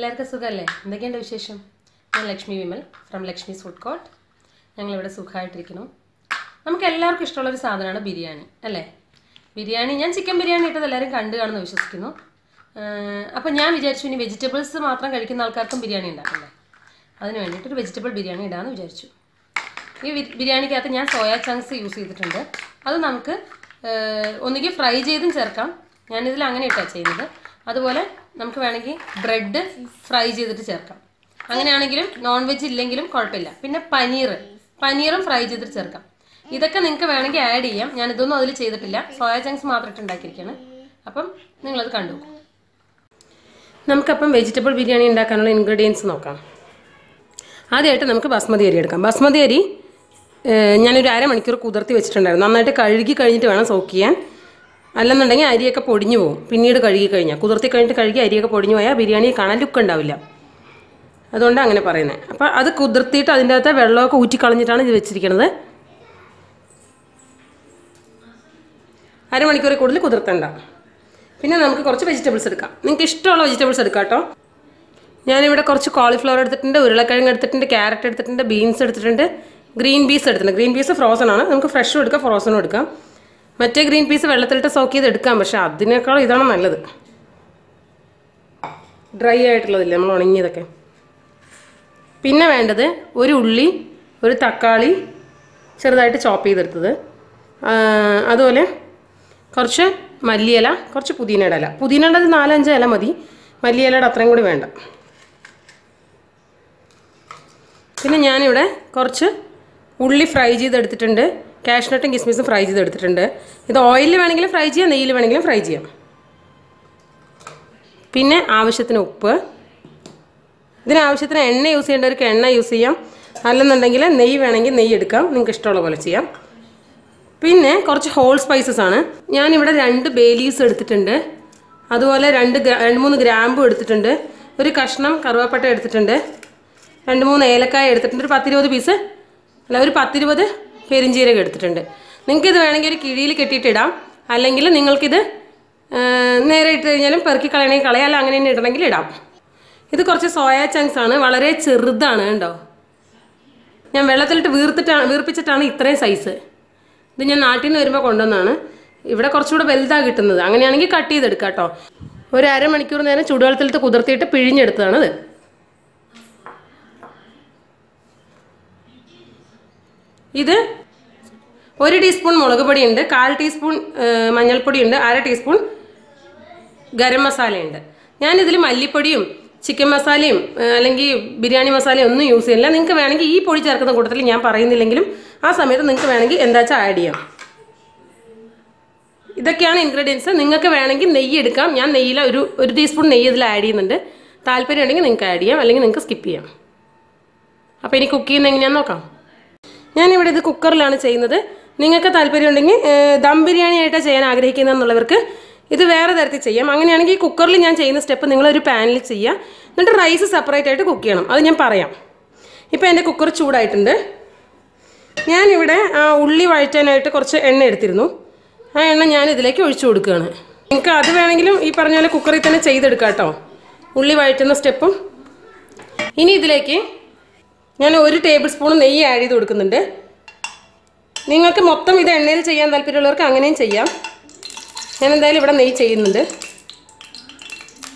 എല്ലാവർക്കും സുഖമല്ലേ? എന്തൊക്കെയുണ്ട് വിശേഷം? ഞാൻ Lakshmi Vimal from Lakshmi's food court. ഞങ്ങളിവിടെ സുഖമായിട്ടിരിക്കുന്നു. നമുക്ക് എല്ലാവർക്കും ഇഷ്ടമുള്ളൊരു സാധനമാണ് ബിരിയാണി അല്ലേ? ബിരിയാണി, ഞാൻ ചിക്കൻ ബിരിയാണി ഇട്ടത് എല്ലാവരും കണ്ടു കാണുമെന്ന് വിശ്വസിക്കുന്നു. അപ്പോൾ ഞാൻ വിചാരിച്ചു ഇനി വെജിറ്റബിൾസ് മാത്രം കഴിക്കുന്ന ആൾക്കാർക്കും ബിരിയാണി ഉണ്ടാക്കണ്ടേ, അതിന് വേണ്ടിയിട്ടൊരു വെജിറ്റബിൾ ബിരിയാണി ഇടാമെന്ന് വിചാരിച്ചു. ഈ ബിരിയാണിക്കകത്ത് ഞാൻ സോയാ ചങ്ക്സ് യൂസ് ചെയ്തിട്ടുണ്ട്. അത് നമുക്ക് ഒന്നുകിൽ ഫ്രൈ ചെയ്തും ചേർക്കാം, ഞാനിതിൽ അങ്ങനെ ഇട്ടാണ് ചെയ്യുന്നത്. അതുപോലെ നമുക്ക് വേണമെങ്കിൽ ബ്രെഡ് ഫ്രൈ ചെയ്തിട്ട് ചേർക്കാം, അങ്ങനെയാണെങ്കിലും നോൺ വെജ് ഇല്ലെങ്കിലും കുഴപ്പമില്ല. പിന്നെ പനീറും ഫ്രൈ ചെയ്തിട്ട് ചേർക്കാം. ഇതൊക്കെ നിങ്ങൾക്ക് വേണമെങ്കിൽ ആഡ് ചെയ്യാം. ഞാനിതൊന്നും അതിൽ ചെയ്തിട്ടില്ല, സോയാ ചങ്ക്സ് മാത്രം ഇട്ട് ഉണ്ടാക്കിയിരിക്കുകയാണ്. അപ്പം നിങ്ങളത് കണ്ടു. നമുക്കപ്പം വെജിറ്റബിൾ ബിരിയാണി ഉണ്ടാക്കാനുള്ള ഇൻഗ്രീഡിയൻസ് നോക്കാം. ആദ്യമായിട്ട് നമുക്ക് ബസ്മതി അരി എടുക്കാം. ബസ്മതി അരി ഞാനൊരു അരമണിക്കൂർ കുതിർത്തി വെച്ചിട്ടുണ്ടായിരുന്നു. നന്നായിട്ട് കഴുകി കഴിഞ്ഞിട്ട് വേണം സോക്ക് ചെയ്യാൻ, അല്ലെന്നുണ്ടെങ്കിൽ അരിയൊക്കെ പൊടിഞ്ഞു പോകും. പിന്നീട് കഴുകി കഴിഞ്ഞാൽ, കുതിർത്തി കഴിഞ്ഞിട്ട് കഴുകി അരിയൊക്കെ പൊടിഞ്ഞു പോയാൽ ബിരിയാണി കാണാൻ ലുക്ക് ഉണ്ടാവില്ല. അതുകൊണ്ടാണ് അങ്ങനെ പറയുന്നത്. അപ്പോൾ അത് കുതിർത്തിയിട്ട് അതിൻ്റെ അകത്ത് വെള്ളമൊക്കെ ഊറ്റിക്കളഞ്ഞിട്ടാണ് ഇത് വെച്ചിരിക്കുന്നത്. അരമണിക്കൂറിൽ കൂടുതൽ കുതിർത്തണ്ട. പിന്നെ നമുക്ക് കുറച്ച് വെജിറ്റബിൾസ് എടുക്കാം. നിങ്ങൾക്ക് ഇഷ്ടമുള്ള വെജിറ്റബിൾസ് എടുക്കാം കേട്ടോ. ഞാനിവിടെ കുറച്ച് കോളിഫ്ലവർ എടുത്തിട്ടുണ്ട്, ഉരുളക്കിഴങ്ങ് എടുത്തിട്ടുണ്ട്, ക്യാരറ്റ് എടുത്തിട്ടുണ്ട്, ബീൻസ് എടുത്തിട്ടുണ്ട്, ഗ്രീൻ പീസ് എടുത്തിട്ടുണ്ട്. ഗ്രീൻ പീസ് ഫ്രോസൺ ആണ്, നമുക്ക് ഫ്രഷും എടുക്കാം ഫ്രോസണും എടുക്കാം. മറ്റേ ഗ്രീൻ പീസ് വെള്ളത്തിലിട്ട് സോക്ക് ചെയ്ത് എടുക്കാം, പക്ഷേ അതിനേക്കാൾ ഇതാണ് നല്ലത്. ഡ്രൈ ആയിട്ടുള്ളതില്ലേ, നമ്മൾ ഉണങ്ങിയതൊക്കെ. പിന്നെ വേണ്ടത് ഒരു ഉള്ളി, ഒരു തക്കാളി ചെറുതായിട്ട് ചോപ്പ് ചെയ്തെടുത്തത്, അതുപോലെ കുറച്ച് മല്ലിയില, കുറച്ച് പുതിനയുടെ ഇല. പുതിനയുടെ 4-5 ഇല മതി, മല്ലിയിലയുടെ അത്രയും കൂടി വേണ്ട. പിന്നെ ഞാനിവിടെ കുറച്ച് ഉള്ളി ഫ്രൈ ചെയ്തെടുത്തിട്ടുണ്ട്, കാഷ്നട്ടും കിസ്മിസും ഫ്രൈ ചെയ്തെടുത്തിട്ടുണ്ട്. ഇത് ഓയിലിൽ വേണമെങ്കിലും ഫ്രൈ ചെയ്യാം, നെയ്യിൽ വേണമെങ്കിലും ഫ്രൈ ചെയ്യാം. പിന്നെ ആവശ്യത്തിന് ഉപ്പ്. ഇതിനാവശ്യത്തിന് എണ്ണ യൂസ് ചെയ്യേണ്ടവർക്ക് എണ്ണ യൂസ് ചെയ്യാം, അല്ലെന്നുണ്ടെങ്കിൽ നെയ്യ് വേണമെങ്കിൽ നെയ്യ് എടുക്കാം, നിങ്ങൾക്ക് ഇഷ്ടമുള്ള പോലെ ചെയ്യാം. പിന്നെ കുറച്ച് ഹോൾ സ്പൈസസ് ആണ്. ഞാനിവിടെ 2 ബേ ലീവ്സ് എടുത്തിട്ടുണ്ട്, അതുപോലെ 2-3 ഗ്രാമ്പും എടുത്തിട്ടുണ്ട്, ഒരു കഷ്ണം കറുവാപ്പട്ട എടുത്തിട്ടുണ്ട്, 2-3 ഏലക്കായ എടുത്തിട്ടുണ്ട്, ഒരു 10-20 പീസ് അല്ല ഒരു 10-20 പെരിഞ്ചീരകം എടുത്തിട്ടുണ്ട്. നിങ്ങൾക്കിത് വേണമെങ്കിൽ ഒരു കിഴിയിൽ കെട്ടിയിട്ടിടാം, അല്ലെങ്കിൽ നിങ്ങൾക്കിത് നേരെ ഇട്ട് കഴിഞ്ഞാലും പെറുക്കി കളയണമെങ്കിൽ കളയാം, അല്ല അങ്ങനെ തന്നെ ഇടണമെങ്കിൽ ഇടാം. ഇത് കുറച്ച് സോയാ ചങ്ക്സ് ആണ്, വളരെ ചെറുതാണ് കേട്ടോ. ഞാൻ വെള്ളത്തിലിട്ട് വീർപ്പിച്ചിട്ടാണ് ഇത്രയും സൈസ്. ഇത് ഞാൻ നാട്ടിൽ നിന്ന് വരുമ്പോൾ കൊണ്ടുവന്നാണ്. ഇവിടെ കുറച്ചുകൂടെ വലുതാണ് കിട്ടുന്നത്, അങ്ങനെയാണെങ്കിൽ കട്ട് ചെയ്തെടുക്കാം കേട്ടോ. ഒരു അരമണിക്കൂർ നേരം ചൂടുവെള്ളത്തിലിട്ട് കുതിർത്തിയിട്ട് പിഴിഞ്ഞെടുത്തതാണിത്. ഇത് 1 ടീസ്പൂൺ മുളക് പൊടിയുണ്ട്, 1/4 ടീസ്പൂൺ മഞ്ഞൾപ്പൊടിയുണ്ട്, 1/2 ടീസ്പൂൺ ഗരം മസാലയുണ്ട്. ഞാനിതിൽ മല്ലിപ്പൊടിയും ചിക്കൻ മസാലയും അല്ലെങ്കിൽ ബിരിയാണി മസാലയും ഒന്നും യൂസ് ചെയ്യില്ല. നിങ്ങൾക്ക് വേണമെങ്കിൽ ഈ പൊടി ചേർക്കുന്ന കൂട്ടത്തിൽ ഞാൻ പറയുന്നില്ലെങ്കിലും ആ സമയത്ത് നിങ്ങൾക്ക് വേണമെങ്കിൽ എന്താ വെച്ചാൽ ആഡ് ചെയ്യാം. ഇതൊക്കെയാണ് ഇൻഗ്രീഡിയൻസ്. നിങ്ങൾക്ക് വേണമെങ്കിൽ നെയ്യ് എടുക്കാം. ഞാൻ നെയ്യിൽ ഒരു ടീസ്പൂൺ നെയ്യ് ഇതിൽ ആഡ് ചെയ്യുന്നുണ്ട്. താല്പര്യം ഉണ്ടെങ്കിൽ നിങ്ങൾക്ക് ആഡ് ചെയ്യാം, അല്ലെങ്കിൽ നിങ്ങൾക്ക് സ്കിപ്പ് ചെയ്യാം. അപ്പോൾ ഇനി കുക്ക് ചെയ്യുന്നത് എങ്ങനെയാണെന്ന് നോക്കാം. ഞാനിവിടെ ഇത് കുക്കറിലാണ് ചെയ്യുന്നത്. നിങ്ങൾക്ക് താല്പര്യം ഉണ്ടെങ്കിൽ ദം ബിരിയാണി ആയിട്ടാണ് ചെയ്യാൻ ആഗ്രഹിക്കുന്നതെന്നുള്ളവർക്ക് ഇത് വേറെ തരത്തിൽ ചെയ്യാം. അങ്ങനെയാണെങ്കിൽ കുക്കറിൽ ഞാൻ ചെയ്യുന്ന സ്റ്റെപ്പ് നിങ്ങളൊരു പാനിൽ ചെയ്യുക, എന്നിട്ട് റൈസ് സെപ്പറേറ്റ് ആയിട്ട് കുക്ക് ചെയ്യണം. അത് ഞാൻ പറയാം. ഇപ്പോൾ എൻ്റെ കുക്കർ ചൂടായിട്ടുണ്ട്. ഞാനിവിടെ ഉള്ളി വഴറ്റാനായിട്ട് കുറച്ച് എണ്ണ എടുത്തിരുന്നു. ആ എണ്ണ ഞാൻ ഇതിലേക്ക് ഒഴിച്ചു കൊടുക്കുകയാണ്. നിങ്ങൾക്ക് അത് വേണമെങ്കിലും ഈ പറഞ്ഞ പോലെ കുക്കറിൽ തന്നെ ചെയ്തെടുക്കാം കേട്ടോ, ഉള്ളി വഴറ്റുന്ന സ്റ്റെപ്പും. ഇനി ഇതിലേക്ക് ഞാൻ 1 ടേബിൾ സ്പൂൺ നെയ്യ് ആഡ് ചെയ്ത് കൊടുക്കുന്നുണ്ട്. നിങ്ങൾക്ക് മൊത്തം ഇത് എണ്ണയിൽ ചെയ്യാൻ താല്പര്യമുള്ളവർക്ക് അങ്ങനെയും ചെയ്യാം. ഞാൻ എന്തായാലും ഇവിടെ നെയ്യ് ചെയ്യുന്നുണ്ട്.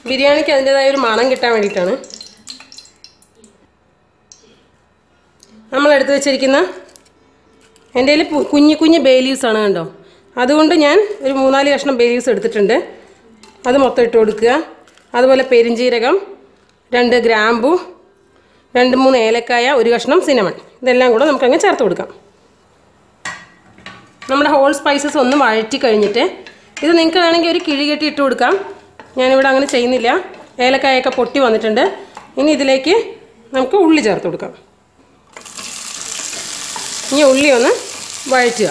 ബിരിയാണിക്ക് അതിൻ്റെതായ ഒരു മണം കിട്ടാൻ വേണ്ടിയിട്ടാണ്. നമ്മളെടുത്ത് വെച്ചിരിക്കുന്ന എൻ്റെ കയ്യിൽ കുഞ്ഞു ബേ ലീവ്സ് ആണ് കണ്ടോ, അതുകൊണ്ട് ഞാൻ ഒരു 3-4 കഷ്ണം ബേ ലീവ്സ് എടുത്തിട്ടുണ്ട്. അത് മൊത്തം ഇട്ട് കൊടുക്കുക. അതുപോലെ പെരിഞ്ചീരകം, 2 ഗ്രാമ്പു, 2-3 ഏലക്കായ, 1 കഷ്ണം സിനമൺ, ഇതെല്ലാം കൂടെ നമുക്കങ്ങ് ചേർത്ത് കൊടുക്കാം. നമ്മുടെ ഹോൾ സ്പൈസസ് ഒന്ന് വഴറ്റി കഴിഞ്ഞിട്ട് ഇത് നിങ്ങൾക്ക് വേണമെങ്കിൽ ഒരു കിഴി കെട്ടി ഇട്ട് കൊടുക്കാം. ഞാനിവിടെ അങ്ങനെ ചെയ്യുന്നില്ല. ഏലക്കായൊക്കെ പൊട്ടി വന്നിട്ടുണ്ട്. ഇനി ഇതിലേക്ക് നമുക്ക് ഉള്ളി ചേർത്ത് കൊടുക്കാം. ഇനി ഉള്ളി ഒന്ന് വഴറ്റുക.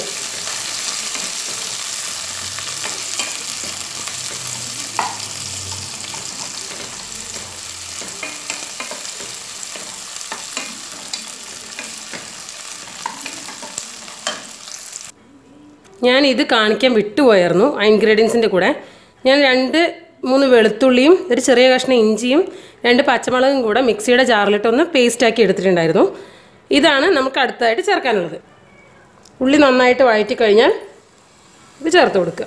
ഞാൻ ഇത് കാണിക്കാൻ വിട്ടുപോയായിരുന്നു. ആ ഇൻഗ്രീഡിയൻസിൻ്റെ കൂടെ ഞാൻ 2-3 വെളുത്തുള്ളിയും ഒരു ചെറിയ കഷ്ണം ഇഞ്ചിയും 2 പച്ചമുളകും കൂടെ മിക്സിയുടെ ജാറിലിട്ടൊന്ന് പേസ്റ്റാക്കി എടുത്തിട്ടുണ്ടായിരുന്നു. ഇതാണ് നമുക്ക് അടുത്തതായിട്ട് ചേർക്കാനുള്ളത്. ഉള്ളി നന്നായിട്ട് വഴറ്റി കഴിഞ്ഞാൽ ഇത് ചേർത്ത് കൊടുക്കുക.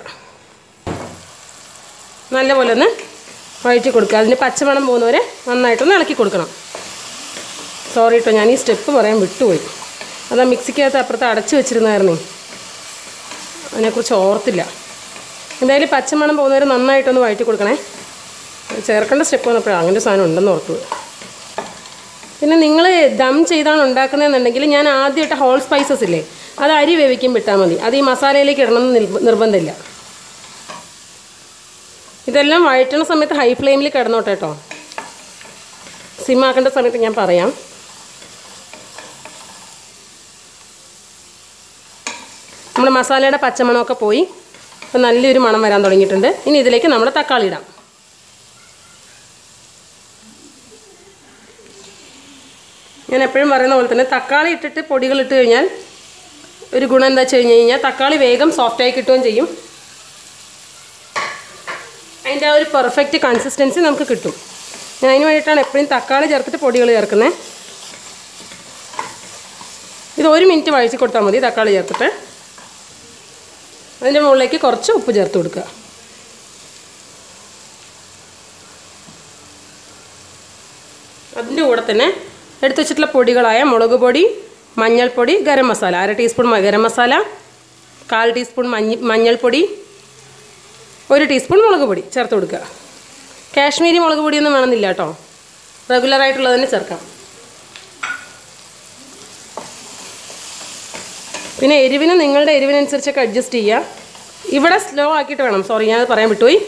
നല്ലപോലെ ഒന്ന് വഴറ്റി കൊടുക്കുക. അതിന് പച്ചമണം പോകുന്നവരെ നന്നായിട്ടൊന്ന് ഇളക്കി കൊടുക്കണം. സോറി കേട്ടോ, ഞാൻ ഈ സ്റ്റെപ്പ് പറയാൻ വിട്ടുപോയി. അതാ മിക്സിക്കകത്ത് അപ്പുറത്ത് അടച്ചു വെച്ചിരുന്നായിരുന്നേ, അതിനെക്കുറിച്ച് ഓർത്തില്ല. എന്തായാലും പച്ചമണം പോകുന്നവരെ നന്നായിട്ടൊന്ന് വഴറ്റി കൊടുക്കണേ. ചേർക്കേണ്ട സ്റ്റെപ്പ് വന്നപ്പോഴാണ് അങ്ങനെ ഒരു സാധനം ഉണ്ടെന്ന് ഓർത്തത്. പിന്നെ നിങ്ങൾ ദം ചെയ്താണ് ഉണ്ടാക്കുന്നതെന്നുണ്ടെങ്കിൽ ഞാൻ ആദ്യമായിട്ട് ഹോൾ സ്പൈസസ് ഇല്ലേ, അത് അരി വേവിക്കും വിട്ടാൽ മതി. അത് ഈ മസാലയിലേക്ക് ഇടണമെന്ന് നിർബന്ധമില്ല. ഇതെല്ലാം വഴറ്റണ സമയത്ത് ഹൈ ഫ്ലെയിമിൽ കിടന്നോട്ടെ കേട്ടോ. സിമ്മാക്കേണ്ട സമയത്ത് ഞാൻ പറയാം. നമ്മുടെ മസാലയുടെ പച്ചമണമൊക്കെ പോയി അപ്പോൾ നല്ലൊരു മണം വരാൻ തുടങ്ങിയിട്ടുണ്ട്. ഇനി ഇതിലേക്ക് നമ്മുടെ തക്കാളി ഇടാം. ഞാൻ എപ്പോഴും പറയുന്ന പോലെ തന്നെ തക്കാളി ഇട്ടിട്ട് പൊടികൾ ഇട്ട് കഴിഞ്ഞാൽ ഒരു ഗുണം എന്താ വെച്ച് കഴിഞ്ഞാൽ തക്കാളി വേഗം സോഫ്റ്റായി കിട്ടുകയും ചെയ്യും. അതിൻ്റെ ആ ഒരു പെർഫെക്റ്റ് കൺസിസ്റ്റൻസി നമുക്ക് കിട്ടും. ഞാൻ അതിന് വേണ്ടിയിട്ടാണ് എപ്പോഴും തക്കാളി ചേർത്തിട്ട് പൊടികൾ ചേർക്കുന്നത്. ഇത് 1 മിനിറ്റ് വഴറ്റി കൊടുത്താൽ മതി. തക്കാളി ചേർത്തിട്ട് അതിൻ്റെ മുകളിലേക്ക് കുറച്ച് ഉപ്പ് ചേർത്ത് കൊടുക്കുക. അതിൻ്റെ കൂടെ തന്നെ എടുത്തു വെച്ചിട്ടുള്ള പൊടികളായ മുളക് പൊടി, മഞ്ഞൾപ്പൊടി, ഗരം മസാല, 1/2 ടീസ്പൂൺ ഗരം മസാല, 1/4 ടീസ്പൂൺ മഞ്ഞൾപ്പൊടി, 1 ടീസ്പൂൺ മുളക് പൊടി ചേർത്ത് കൊടുക്കുക. കാശ്മീരി മുളക് പൊടിയൊന്നും വേണമെന്നില്ല കേട്ടോ, റെഗുലറായിട്ടുള്ളത് തന്നെ ചേർക്കാം. പിന്നെ എരിവിന് നിങ്ങളുടെ എരിവിനനുസരിച്ചൊക്കെ അഡ്ജസ്റ്റ് ചെയ്യുക. ഇവിടെ സ്ലോ ആക്കിയിട്ട് വേണം, സോറി ഞാനത് പറയാൻ വിട്ടുപോയി,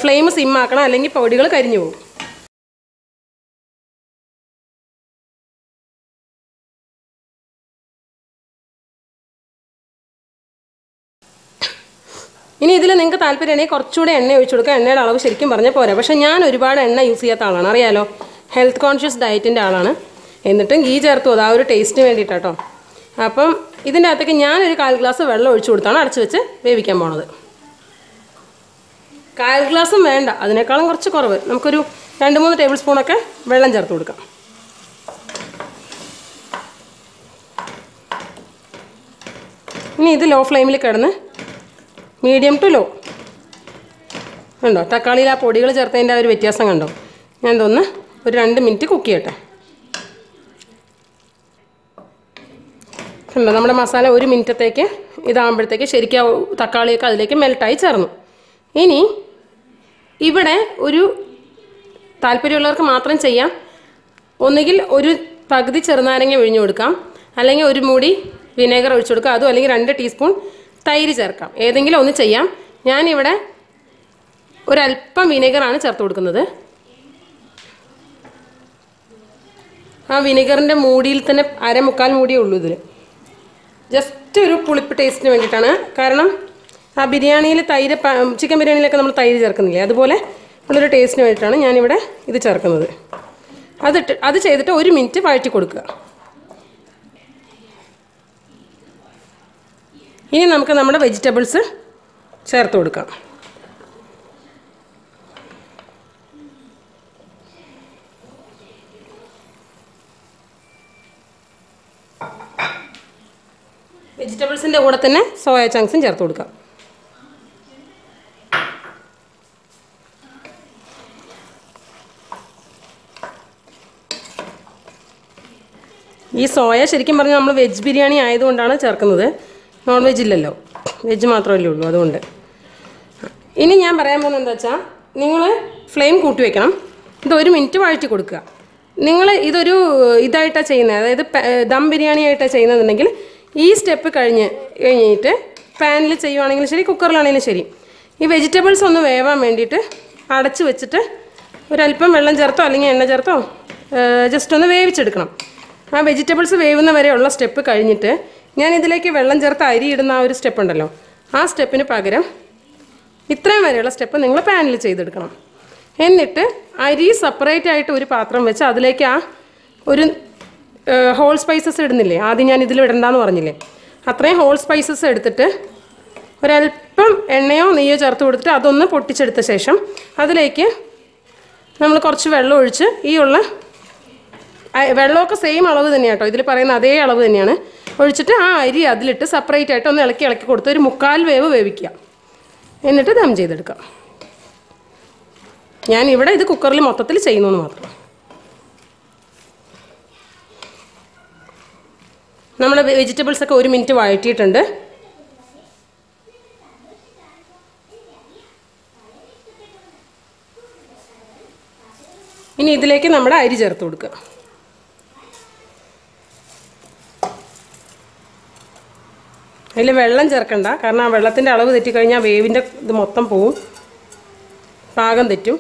ഫ്ലെയിം സിം ആക്കണം, അല്ലെങ്കിൽ പൊടികൾ കരിഞ്ഞു പോകും. ഇനി ഇതിൽ നിങ്ങൾക്ക് താല്പര്യമാണെങ്കിൽ കുറച്ചുകൂടെ എണ്ണ ഒഴിച്ചു കൊടുക്കുക. എണ്ണയുടെ അളവ് ശരിക്കും പറഞ്ഞാൽ പോരാ. പക്ഷേ ഞാൻ ഒരുപാട് എണ്ണ യൂസ് ചെയ്യാത്ത ആളാണ്, അറിയാലോ, ഹെൽത്ത് കോൺഷ്യസ് ഡയറ്റിൻ്റെ ആളാണ്. എന്നിട്ടും ഗീ ചേർത്തു, അത് ആ ഒരു ടേസ്റ്റിന് വേണ്ടിയിട്ടാട്ടോ. അപ്പം ഇതിൻ്റെ അകത്തേക്ക് ഞാനൊരു 1/4 ഗ്ലാസ് വെള്ളം ഒഴിച്ചു കൊടുത്താണ് അടച്ചു വെച്ച് വേവിക്കാൻ പോണത്. 1/4 ഗ്ലാസും വേണ്ട, അതിനേക്കാളും കുറച്ച് കുറവ്. നമുക്കൊരു 2-3 ടേബിൾ സ്പൂണൊക്കെ വെള്ളം ചേർത്ത് കൊടുക്കാം. ഇനി ഇത് ലോ ഫ്ലെയിമിൽ കിടന്ന് മീഡിയം ടു ലോ കണ്ടോ, തക്കാളിയിൽ ആ പൊടികൾ ചേർത്തതിൻ്റെ ആ ഒരു വ്യത്യാസം കണ്ടോ. ഞാൻ ഇതൊന്ന് ഒരു 2 മിനിറ്റ് കുക്ക് ചെയ്യട്ടെ. കണ്ടോ, നമ്മുടെ മസാല 1 മിനിറ്റത്തേക്ക് ഇതാകുമ്പോഴത്തേക്ക് ശരിക്കും തക്കാളിയൊക്കെ അതിലേക്ക് മെൽട്ടായി ചേർന്നു. ഇനി ഇവിടെ ഒരു താല്പര്യമുള്ളവർക്ക് മാത്രം ചെയ്യാം. ഒന്നുകിൽ ഒരു പകുതി ചെറുനാരങ്ങ ഒഴിഞ്ഞു കൊടുക്കാം, അല്ലെങ്കിൽ 1 മൂടി വിനേഗർ ഒഴിച്ചു കൊടുക്കാം, അതും അല്ലെങ്കിൽ 2 ടീസ്പൂൺ തൈര് ചേർക്കാം. ഏതെങ്കിലും ഒന്ന് ചെയ്യാം. ഞാനിവിടെ ഒരല്പം വിനേഗറാണ് ചേർത്ത് കൊടുക്കുന്നത്. ആ വിനേഗറിൻ്റെ മൂടിയിൽ തന്നെ 1/4 മൂടിയേ ഉള്ളൂ ഇതിൽ. ജസ്റ്റ് ഒരു പുളിപ്പ് ടേസ്റ്റിന് വേണ്ടിയിട്ടാണ്. കാരണം ആ ബിരിയാണിയിൽ തൈര്, ചിക്കൻ ബിരിയാണിയിലൊക്കെ നമ്മൾ തൈര് ചേർക്കുന്നില്ലേ, അതുപോലെ ഉള്ളൊരു ടേസ്റ്റിന് വേണ്ടിയിട്ടാണ് ഞാനിവിടെ ഇത് ചേർക്കുന്നത്. അത് ചെയ്തിട്ട് 1 മിനിറ്റ് വഴറ്റി കൊടുക്കുക. ഇനി നമുക്ക് നമ്മുടെ വെജിറ്റബിൾസ് ചേർത്ത് കൊടുക്കാം. വെജിറ്റബിൾസിൻ്റെ കൂടെ തന്നെ സോയ ചങ്ക്സും ചേർത്ത് കൊടുക്കാം. ഈ സോയ ശരിക്കും പറഞ്ഞാൽ നമ്മൾ വെജ് ബിരിയാണി ആയതുകൊണ്ടാണ് ചേർക്കുന്നത്, നോൺ വെജ് ഇല്ലല്ലോ, വെജ് മാത്രമല്ലേ ഉള്ളൂ, അതുകൊണ്ട്. ഇനി ഞാൻ പറയാൻ പോകുന്നത് എന്താ വെച്ചാൽ, നിങ്ങൾ ഫ്ലെയിം കൂട്ടി വയ്ക്കണം. ഇത് 1 മിനിറ്റ് വഴറ്റി കൊടുക്കുക. നിങ്ങൾ ഇതൊരു ഇതായിട്ടാണ് ചെയ്യുന്നത്, അതായത് ദം ബിരിയാണി ആയിട്ടാണ് ചെയ്യുന്നതെന്നുണ്ടെങ്കിൽ ഈ സ്റ്റെപ്പ് കഴിഞ്ഞിട്ട് പാനിൽ ചെയ്യുവാണെങ്കിലും ശരി, കുക്കറിലാണെങ്കിലും ശരി, ഈ വെജിറ്റബിൾസ് ഒന്ന് വേവാൻ വേണ്ടിയിട്ട് അടച്ച് വെച്ചിട്ട് ഒരല്പം വെള്ളം ചേർത്തോ അല്ലെങ്കിൽ എണ്ണ ചേർത്തോ ജസ്റ്റ് ഒന്ന് വേവിച്ചെടുക്കണം. ആ വെജിറ്റബിൾസ് വേവുന്ന വരെയുള്ള സ്റ്റെപ്പ് കഴിഞ്ഞിട്ട് ഞാൻ ഇതിലേക്ക് വെള്ളം ചേർത്ത് അരി ഇടുന്ന ആ ഒരു സ്റ്റെപ്പ് ഉണ്ടല്ലോ, ആ സ്റ്റെപ്പിന് പകരം ഇത്രയും വരെയുള്ള സ്റ്റെപ്പ് നിങ്ങൾ പാനിൽ ചെയ്തെടുക്കണം. എന്നിട്ട് അരി സെപ്പറേറ്റ് ആയിട്ട് ഒരു പാത്രം വെച്ച് അതിലേക്ക് ആ ഒരു ഹോൾ സ്പൈസസ് ഇടുന്നില്ലേ, ആദ്യം ഞാൻ ഇതിൽ ഇടണ്ടെന്ന് പറഞ്ഞില്ലേ, അത്രയും ഹോൾ സ്പൈസസ് എടുത്തിട്ട് ഒരല്പം എണ്ണയോ നെയ്യോ ചേർത്ത് കൊടുത്തിട്ട് അതൊന്ന് പൊട്ടിച്ചെടുത്ത ശേഷം അതിലേക്ക് നമ്മൾ കുറച്ച് വെള്ളം ഒഴിച്ച് ഈ ഉള്ള വെള്ളമൊക്കെ സെയിം അളവ് തന്നെയാണ് കേട്ടോ, ഇതിൽ പറയുന്ന അതേ അളവ് തന്നെയാണ്. ഒഴിച്ചിട്ട് ആ അരി അതിലിട്ട് സെപ്പറേറ്റ് ആയിട്ട് ഒന്ന് ഇളക്കി കൊടുത്ത് ഒരു 3/4 വേവ് വേവിക്കുക. എന്നിട്ട് ദം ചെയ്തെടുക്കാം. ഞാൻ ഇവിടെ ഇത് കുക്കറിൽ മൊത്തത്തിൽ ചെയ്യുന്നു മാത്രം. നമ്മുടെ വെജിറ്റബിൾസൊക്കെ 1 മിനിറ്റ് വഴറ്റിയിട്ടുണ്ട്. ഇനി ഇതിലേക്ക് നമ്മുടെ അരി ചേർത്ത് കൊടുക്കുക. അതിൽ വെള്ളം ചേർക്കണ്ട, കാരണം ആ വെള്ളത്തിൻ്റെ അളവ് തെറ്റിക്കഴിഞ്ഞാൽ വേവിൻ്റെ ഇത് മൊത്തം പോവും, പാകം തെറ്റും.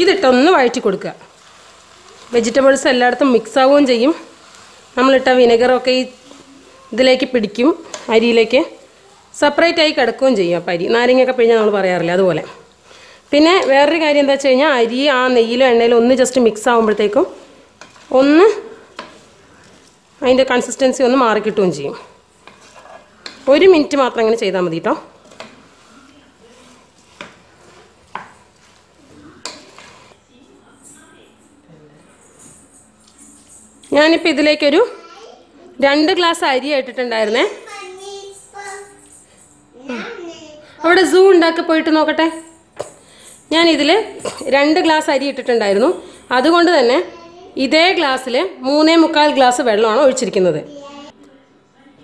ഇതിട്ടൊന്ന് വഴറ്റി കൊടുക്കുക. വെജിറ്റബിൾസ് എല്ലായിടത്തും മിക്സ് ആവുകയും ചെയ്യും. നമ്മളിട്ട വിനെഗറൊക്കെ ഈ ഇതിലേക്ക് പിടിക്കും, അരിയിലേക്ക് സെപ്പറേറ്റ് ആയി കിടക്കുകയും ചെയ്യും. അപ്പം അരി നാരങ്ങയൊക്കെ പിഴിഞ്ഞാൽ നമ്മൾ പറയാറില്ല, അതുപോലെ. പിന്നെ വേറൊരു കാര്യം എന്താ വെച്ച് കഴിഞ്ഞാൽ അരി ആ നെയ്യിലോ എണ്ണയിലോ ഒന്ന് ജസ്റ്റ് മിക്സ് ആകുമ്പോഴത്തേക്കും ഒന്ന് അതിൻ്റെ കൺസിസ്റ്റൻസി ഒന്ന് മാറിക്കിട്ടുകയും ചെയ്യും. 1 മിനിറ്റ് മാത്രം അങ്ങനെ ചെയ്താൽ മതി കേട്ടോ. ഞാനിപ്പോൾ ഇതിലേക്കൊരു 2 ഗ്ലാസ് അരി ഇട്ടിട്ടുണ്ടായിരുന്നേ. അവിടെ സൂ ഉണ്ടാക്കി പോയിട്ട് നോക്കട്ടെ. ഞാനിതിൽ 2 ഗ്ലാസ് അരി ഇട്ടിട്ടുണ്ടായിരുന്നു. അതുകൊണ്ട് തന്നെ ഇതേ ഗ്ലാസ്സിൽ 3.25 ഗ്ലാസ് വെള്ളമാണ് ഒഴിച്ചിരിക്കുന്നത്.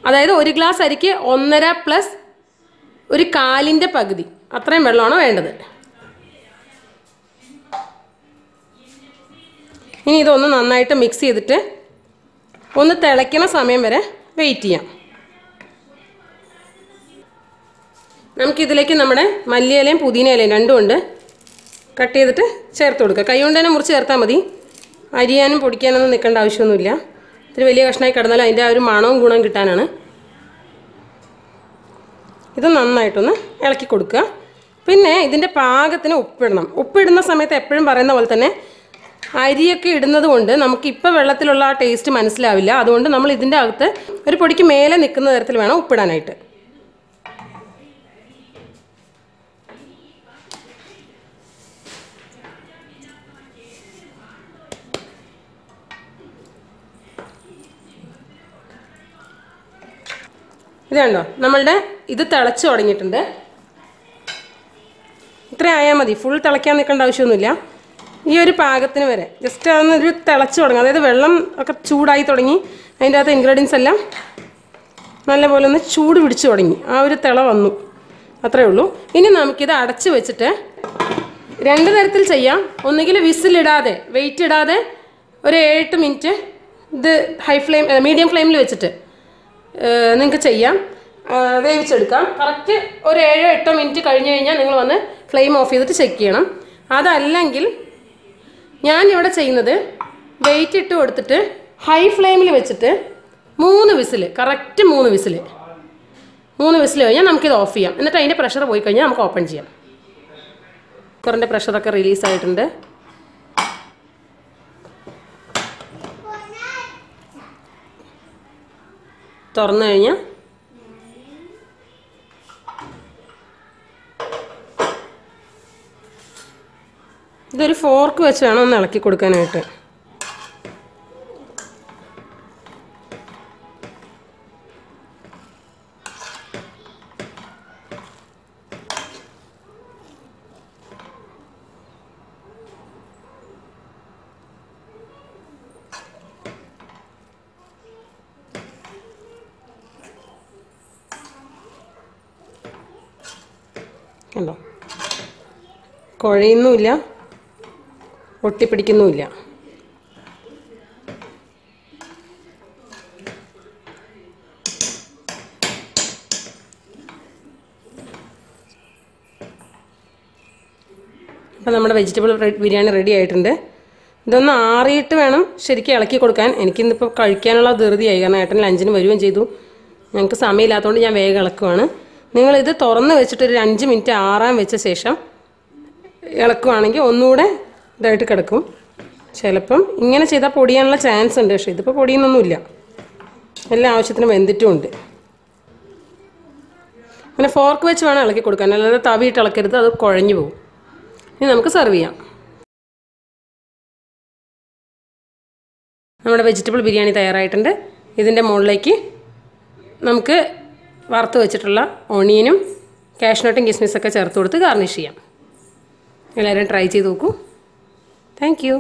അതായത് 1 ഗ്ലാസ് അരിക്ക് 1.5 പ്ലസ് 1/4 പകുതി അത്രയും വെള്ളമാണ് വേണ്ടത്. ഇനി ഇതൊന്ന് നന്നായിട്ട് മിക്സ് ചെയ്തിട്ട് ഒന്ന് തിളയ്ക്കണ സമയം വരെ വെയിറ്റ് ചെയ്യാം. നമുക്കിതിലേക്ക് നമ്മുടെ മല്ലിയിലയും പുതിനയിലയും രണ്ടും ഉണ്ട്, കട്ട് ചെയ്തിട്ട് ചേർത്ത് കൊടുക്കുക. കൈ കൊണ്ട് തന്നെ മുറിച്ച് ചേർത്താൽ മതി. അരിയാനും പൊടിക്കാനൊന്നും നിൽക്കേണ്ട ആവശ്യമൊന്നുമില്ല. ഇത്തിരി വലിയ കഷ്ണമായി കിടന്നാലും അതിൻ്റെ ആ ഒരു മണവും ഗുണം കിട്ടാനാണ്. ഇത് നന്നായിട്ടൊന്ന് ഇളക്കി കൊടുക്കുക. പിന്നെ ഇതിൻ്റെ പാകത്തിന് ഉപ്പിടണം. ഉപ്പിടുന്ന സമയത്ത് എപ്പോഴും പറയുന്ന പോലെ തന്നെ അരിയൊക്കെ ഇടുന്നത് കൊണ്ട് നമുക്കിപ്പോൾ വെള്ളത്തിലുള്ള ആ ടേസ്റ്റ് മനസ്സിലാവില്ല. അതുകൊണ്ട് നമ്മൾ ഇതിൻ്റെ അകത്ത് ഒരു പൊടിക്ക് മേലെ നിൽക്കുന്ന തരത്തിൽ വേണം ഉപ്പിടാനായിട്ട്. ഇത് കണ്ടോ, നമ്മളുടെ ഇത് തിളച്ച് തുടങ്ങിയിട്ടുണ്ട്. ഇത്ര ആയാൽ മതി, ഫുൾ തിളയ്ക്കാൻ നിൽക്കേണ്ട ആവശ്യമൊന്നുമില്ല. ഈ ഒരു പാകത്തിന് വരെ ജസ്റ്റ് അതൊന്നൊരു തിളച്ച് തുടങ്ങും. അതായത് വെള്ളം ഒക്കെ ചൂടായി തുടങ്ങി, അതിൻ്റെ അകത്ത് ഇൻഗ്രീഡിയൻസ് എല്ലാം നല്ലപോലെ ഒന്ന് ചൂട് പിടിച്ച് തുടങ്ങി, ആ ഒരു തിള വന്നു, അത്രയേ ഉള്ളൂ. ഇനി നമുക്കിത് അടച്ച് വെച്ചിട്ട് 2 തരത്തിൽ ചെയ്യാം. ഒന്നുകിൽ വിസിലിടാതെ വെയിറ്റ് ഇടാതെ ഒരു 7-8 മിനിറ്റ് ഇത് മീഡിയം ഫ്ലെയിമിൽ വെച്ചിട്ട് നിങ്ങൾക്ക് ചെയ്യാം, വേവിച്ചെടുക്കാം. കറക്റ്റ് ഒരു 7-8 മിനിറ്റ് കഴിഞ്ഞ് കഴിഞ്ഞാൽ നിങ്ങൾ വന്ന് ഫ്ലെയിം ഓഫ് ചെയ്തിട്ട് ചെക്ക് ചെയ്യണം. അതല്ലെങ്കിൽ ഞാനിവിടെ ചെയ്യുന്നത് വെയിറ്റ് ഇട്ട് കൊടുത്തിട്ട് ഹൈ ഫ്ലെയിമിൽ വെച്ചിട്ട് 3 വിസിൽ, കറക്റ്റ് 3 വിസിൽ കഴിഞ്ഞാൽ നമുക്കിത് ഓഫ് ചെയ്യാം. എന്നിട്ട് അതിൻ്റെ പ്രഷർ പോയി കഴിഞ്ഞാൽ നമുക്ക് ഓപ്പൺ ചെയ്യാം. കുക്കറിൻ്റെ പ്രഷറൊക്കെ റിലീസായിട്ടുണ്ട്. തുറന്നു കഴിഞ്ഞാൽ ഇതൊരു ഫോർക്ക് വെച്ച് വേണം ഒന്ന് ഇളക്കി കൊടുക്കാനായിട്ട്. കണ്ടോ, കുഴയുന്നുമില്ല, ഒട്ടിപ്പിടിക്കുന്നുമില്ല. അപ്പോൾ നമ്മുടെ വെജിറ്റബിൾ ബിരിയാണി റെഡി ആയിട്ടുണ്ട്. ഇതൊന്ന് ആറിയിട്ട് വേണം ശരിക്കും ഇളക്കി കൊടുക്കാൻ. എനിക്കിന്നിപ്പോൾ കഴിക്കാനുള്ള ധൃതിയായി, കാരണം ഏട്ടൻ ലഞ്ചിന് വരികയും ചെയ്തു. ഞങ്ങൾക്ക് സമയമില്ലാത്തതുകൊണ്ട് ഞാൻ വേഗം ഇളക്കുവാണ്. നിങ്ങളിത് തുറന്ന് വെച്ചിട്ട് ഒരു 5 മിനിറ്റ് ആറാൻ വെച്ച ശേഷം ഇളക്കുവാണെങ്കിൽ ഒന്നുകൂടെ ഇതായിട്ട് കിടക്കും. ചിലപ്പം ഇങ്ങനെ ചെയ്താൽ പൊടിയാനുള്ള ചാൻസ് ഉണ്ട്, പക്ഷേ ഇതിപ്പോൾ പൊടിയൊന്നുമില്ല, എല്ലാ ആവശ്യത്തിനും വെന്തിട്ടുമുണ്ട്. അങ്ങനെ ഫോർക്ക് വെച്ച് വേണം ഇളക്കി കൊടുക്കാൻ, അല്ലാതെ തവിയിട്ട് ഇളക്കരുത്, അത് കുഴഞ്ഞു പോകും. ഇനി നമുക്ക് സെർവ് ചെയ്യാം. നമ്മുടെ വെജിറ്റബിൾ ബിരിയാണി തയ്യാറായിട്ടുണ്ട്. ഇതിൻ്റെ മുകളിലേക്ക് നമുക്ക് വറുത്ത് വെച്ചിട്ടുള്ള ഓണിയനും കാഷ്നട്ടും കിസ്മിസൊക്കെ ചേർത്ത് കൊടുത്ത് ഗാർണിഷ് ചെയ്യാം. എല്ലാവരും ട്രൈ ചെയ്ത് നോക്കൂ. Thank you.